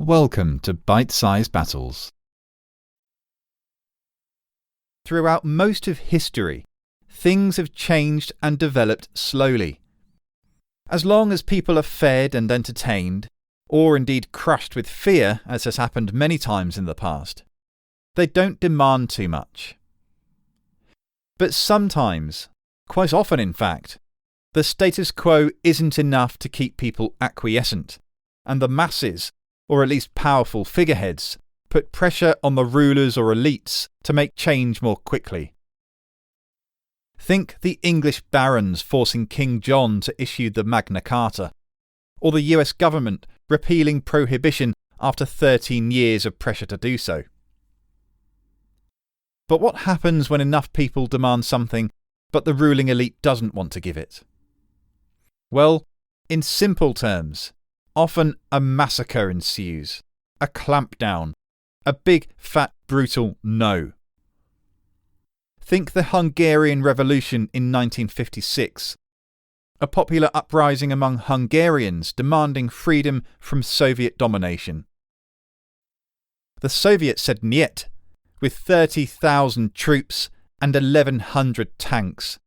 Welcome to Bite-Sized Battles. Throughout most of history, things have changed and developed slowly. As long as people are fed and entertained, or indeed crushed with fear, as has happened many times in the past, they don't demand too much. But sometimes, quite often in fact, the status quo isn't enough to keep people acquiescent, and the masses, or at least powerful figureheads, put pressure on the rulers or elites to make change more quickly. Think the English barons forcing King John to issue the Magna Carta, or the US government repealing prohibition after 13 years of pressure to do so. But what happens when enough people demand something, but the ruling elite doesn't want to give it? Well, in simple terms, often a massacre ensues, a clampdown, a big, fat, brutal no. Think the Hungarian Revolution in 1956, a popular uprising among Hungarians demanding freedom from Soviet domination. The Soviets said niet, with 30,000 troops and 1,100 tanks,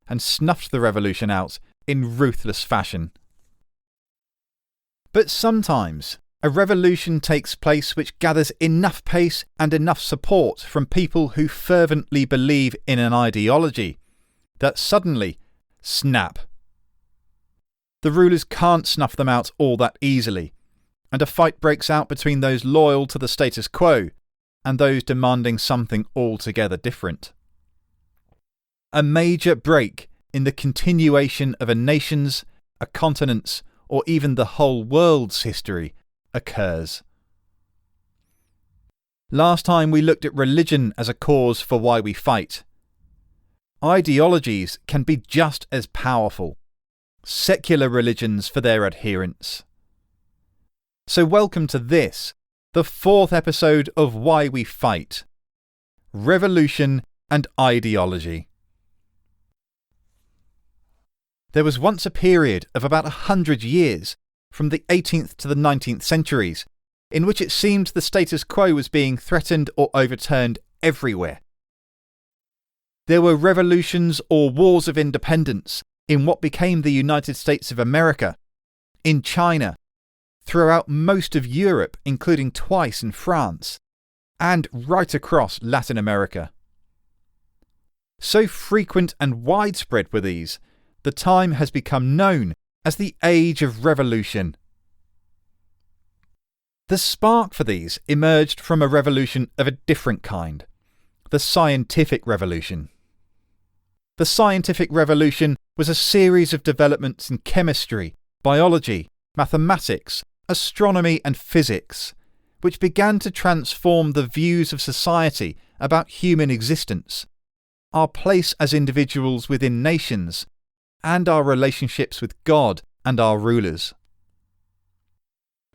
and snuffed the revolution out in ruthless fashion. But sometimes a revolution takes place which gathers enough pace and enough support from people who fervently believe in an ideology that suddenly, snap. The rulers can't snuff them out all that easily, and a fight breaks out between those loyal to the status quo and those demanding something altogether different. A major break in the continuation of a nation's, a continent's, or even the whole world's history occurs. Last time we looked at religion as a cause for why we fight. Ideologies can be just as powerful. Secular religions for their adherents. So welcome to this, the 4th episode of Why We Fight. Revolution and Ideology. There was once a period of about 100 years, from the 18th to the 19th centuries, in which it seemed the status quo was being threatened or overturned everywhere. There were revolutions or wars of independence in what became the United States of America, in China, throughout most of Europe, including twice in France, and right across Latin America. So frequent and widespread were these, the time has become known as the Age of Revolution. The spark for these emerged from a revolution of a different kind, the Scientific Revolution. The Scientific Revolution was a series of developments in chemistry, biology, mathematics, astronomy and physics, which began to transform the views of society about human existence, our place as individuals within nations, and our relationships with God and our rulers.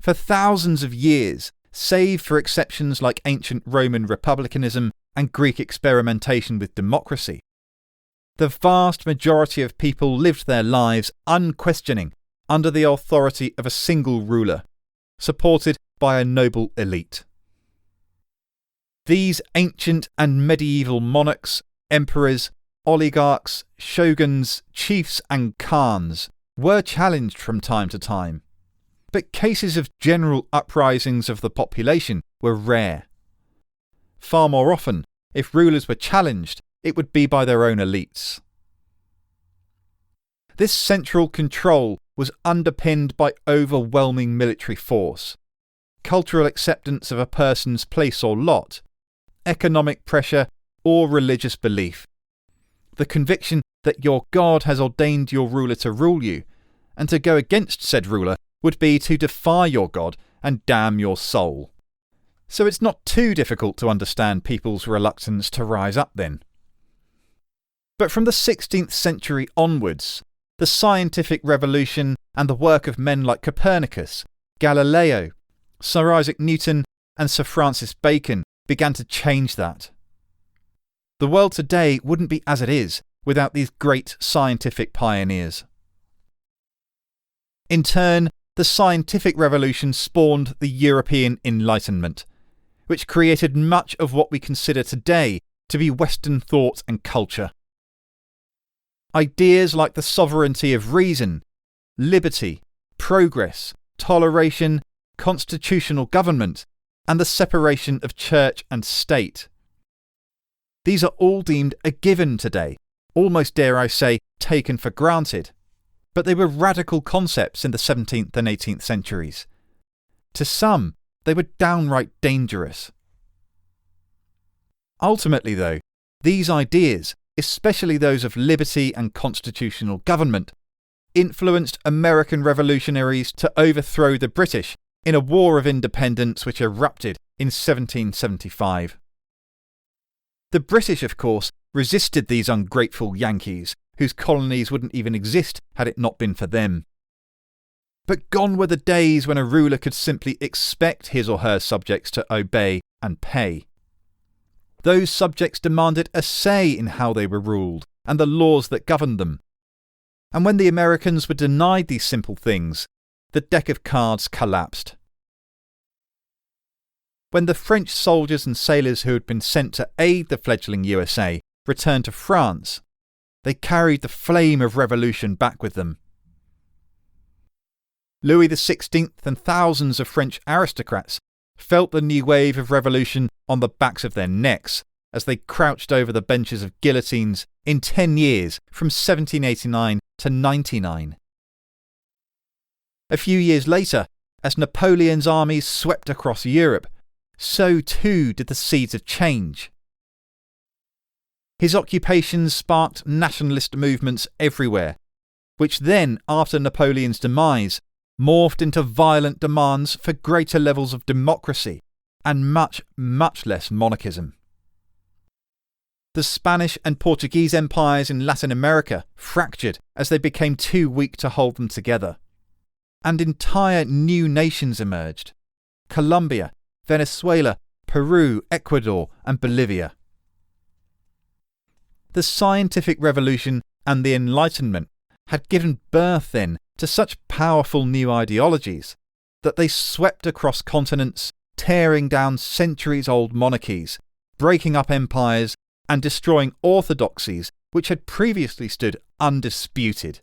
For thousands of years, save for exceptions like ancient Roman republicanism and Greek experimentation with democracy, the vast majority of people lived their lives unquestioning under the authority of a single ruler, supported by a noble elite. These ancient and medieval monarchs, emperors, oligarchs, shoguns, chiefs and khans were challenged from time to time, but cases of general uprisings of the population were rare. Far more often, if rulers were challenged, it would be by their own elites. This central control was underpinned by overwhelming military force, cultural acceptance of a person's place or lot, economic pressure, or religious belief. The conviction that your God has ordained your ruler to rule you, and to go against said ruler would be to defy your God and damn your soul. So it's not too difficult to understand people's reluctance to rise up then. But from the 16th century onwards, the scientific revolution and the work of men like Copernicus, Galileo, Sir Isaac Newton and Sir Francis Bacon began to change that. The world today wouldn't be as it is without these great scientific pioneers. In turn, the scientific revolution spawned the European Enlightenment, which created much of what we consider today to be Western thought and culture. Ideas like the sovereignty of reason, liberty, progress, toleration, constitutional government, and the separation of church and state. These are all deemed a given today, almost dare I say, taken for granted. But they were radical concepts in the 17th and 18th centuries. To some, they were downright dangerous. Ultimately, though, these ideas, especially those of liberty and constitutional government, influenced American revolutionaries to overthrow the British in a war of independence which erupted in 1775. The British, of course, resisted these ungrateful Yankees, whose colonies wouldn't even exist had it not been for them. But gone were the days when a ruler could simply expect his or her subjects to obey and pay. Those subjects demanded a say in how they were ruled and the laws that governed them. And when the Americans were denied these simple things, the deck of cards collapsed. When the French soldiers and sailors who had been sent to aid the fledgling USA returned to France, they carried the flame of revolution back with them. Louis XVI and thousands of French aristocrats felt the new wave of revolution on the backs of their necks as they crouched over the benches of guillotines in 10 years from 1789 to 99. A few years later, as Napoleon's armies swept across Europe, so too did the seeds of change. His occupations sparked nationalist movements everywhere, which then, after Napoleon's demise, morphed into violent demands for greater levels of democracy and much, much less monarchism. The Spanish and Portuguese empires in Latin America fractured as they became too weak to hold them together, and entire new nations emerged: Colombia, Venezuela, Peru, Ecuador, and Bolivia. The scientific revolution and the Enlightenment had given birth then to such powerful new ideologies that they swept across continents, tearing down centuries-old monarchies, breaking up empires, and destroying orthodoxies which had previously stood undisputed.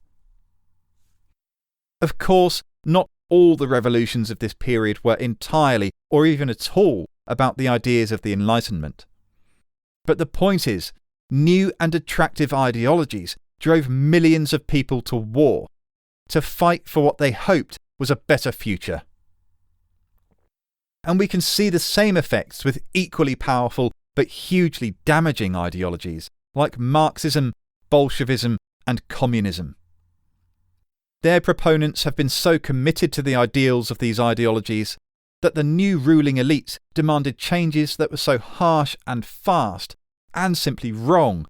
Of course, not all the revolutions of this period were entirely, or even at all, about the ideas of the Enlightenment. But the point is, new and attractive ideologies drove millions of people to war, to fight for what they hoped was a better future. And we can see the same effects with equally powerful but hugely damaging ideologies like Marxism, Bolshevism, and communism. Their proponents have been so committed to the ideals of these ideologies that the new ruling elite demanded changes that were so harsh and fast and simply wrong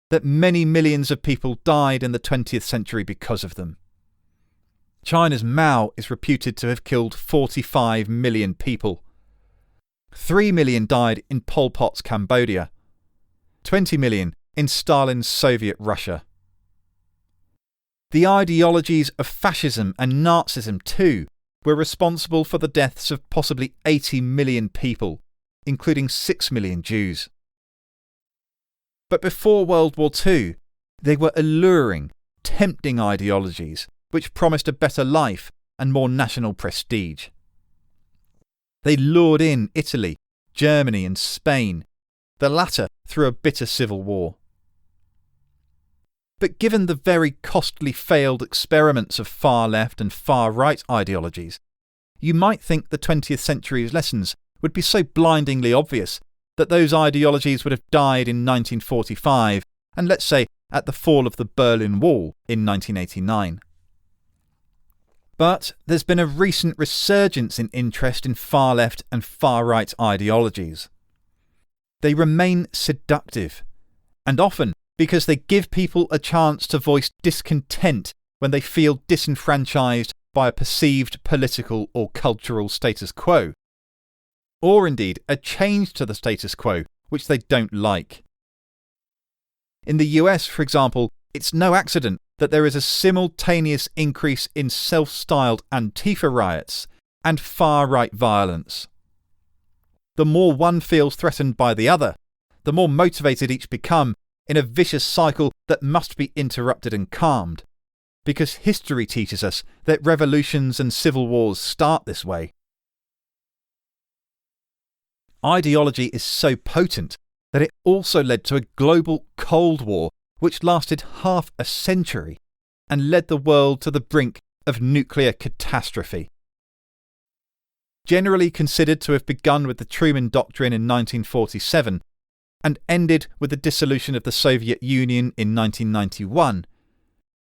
that many millions of people died in the 20th century because of them. China's Mao is reputed to have killed 45 million people. 3 million died in Pol Pot's Cambodia. 20 million in Stalin's Soviet Russia. The ideologies of fascism and Nazism too were responsible for the deaths of possibly 80 million people, including 6 million Jews. But before World War II, they were alluring, tempting ideologies which promised a better life and more national prestige. They lured in Italy, Germany and Spain, the latter through a bitter civil war. But given the very costly failed experiments of far-left and far-right ideologies, you might think the 20th century's lessons would be so blindingly obvious that those ideologies would have died in 1945 and, let's say, at the fall of the Berlin Wall in 1989. But there's been a recent resurgence in interest in far-left and far-right ideologies. They remain seductive, and often because they give people a chance to voice discontent when they feel disenfranchised by a perceived political or cultural status quo, or indeed a change to the status quo which they don't like. In the US, for example, It's no accident that there is a simultaneous increase in self-styled Antifa riots and far-right violence. The more one feels threatened by the other, the more motivated each become in a vicious cycle that must be interrupted and calmed, because history teaches us that revolutions and civil wars start this way. Ideology is so potent that it also led to a global Cold War which lasted half a century and led the world to the brink of nuclear catastrophe. Generally considered to have begun with the Truman Doctrine in 1947 and ended with the dissolution of the Soviet Union in 1991,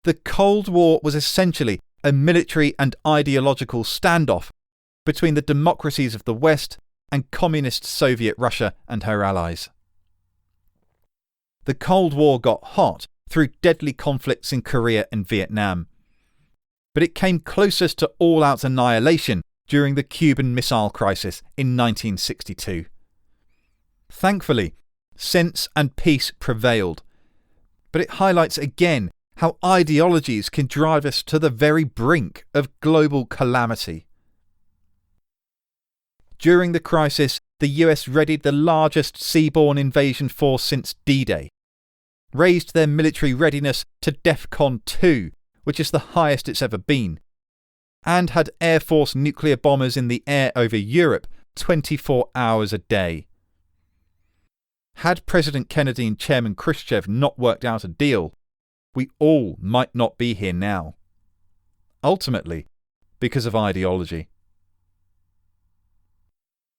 the Cold War was essentially a military and ideological standoff between the democracies of the West and communist Soviet Russia and her allies. The Cold War got hot through deadly conflicts in Korea and Vietnam, but it came closest to all-out annihilation during the Cuban Missile Crisis in 1962. Thankfully, sense and peace prevailed, but it highlights again how ideologies can drive us to the very brink of global calamity. During the crisis, the US readied the largest seaborne invasion force since D-Day, raised their military readiness to DEFCON 2, which is the highest it's ever been, and had Air Force nuclear bombers in the air over Europe 24 hours a day. Had President Kennedy and Chairman Khrushchev not worked out a deal, we all might not be here now. Ultimately, because of ideology.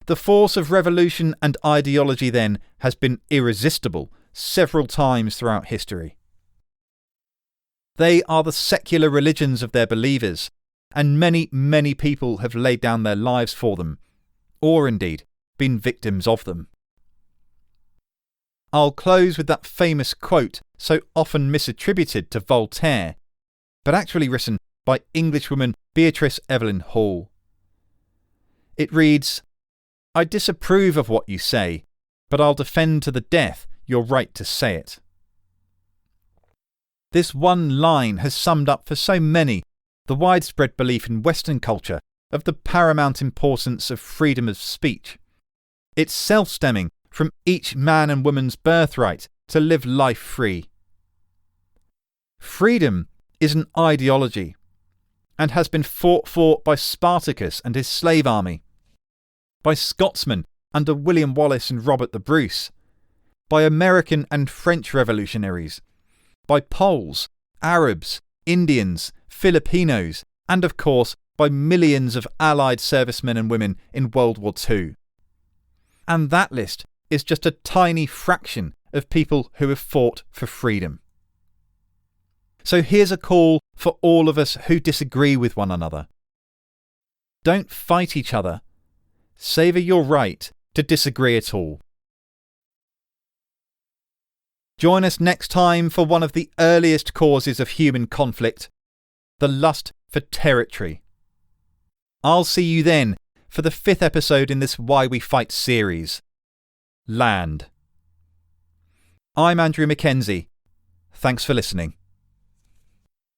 The force of revolution and ideology, then, has been irresistible several times throughout history. They are the secular religions of their believers, and many, many people have laid down their lives for them, or indeed been victims of them. I'll close with that famous quote so often misattributed to Voltaire, but actually written by Englishwoman Beatrice Evelyn Hall. It reads, "I disapprove of what you say, but I'll defend to the death your right to say it." This one line has summed up for so many the widespread belief in Western culture of the paramount importance of freedom of speech, itself stemming from each man and woman's birthright to live life free. Freedom is an ideology and has been fought for by Spartacus and his slave army, by Scotsmen under William Wallace and Robert the Bruce, by American and French revolutionaries, by Poles, Arabs, Indians, Filipinos, and of course by millions of Allied servicemen and women in World War II. And that list is just a tiny fraction of people who have fought for freedom. So here's a call for all of us who disagree with one another. Don't fight each other. Savour your right to disagree at all. Join us next time for one of the earliest causes of human conflict, the lust for territory. I'll see you then for the 5th episode in this Why We Fight series, Land. I'm Andrew Mackenzie. Thanks for listening.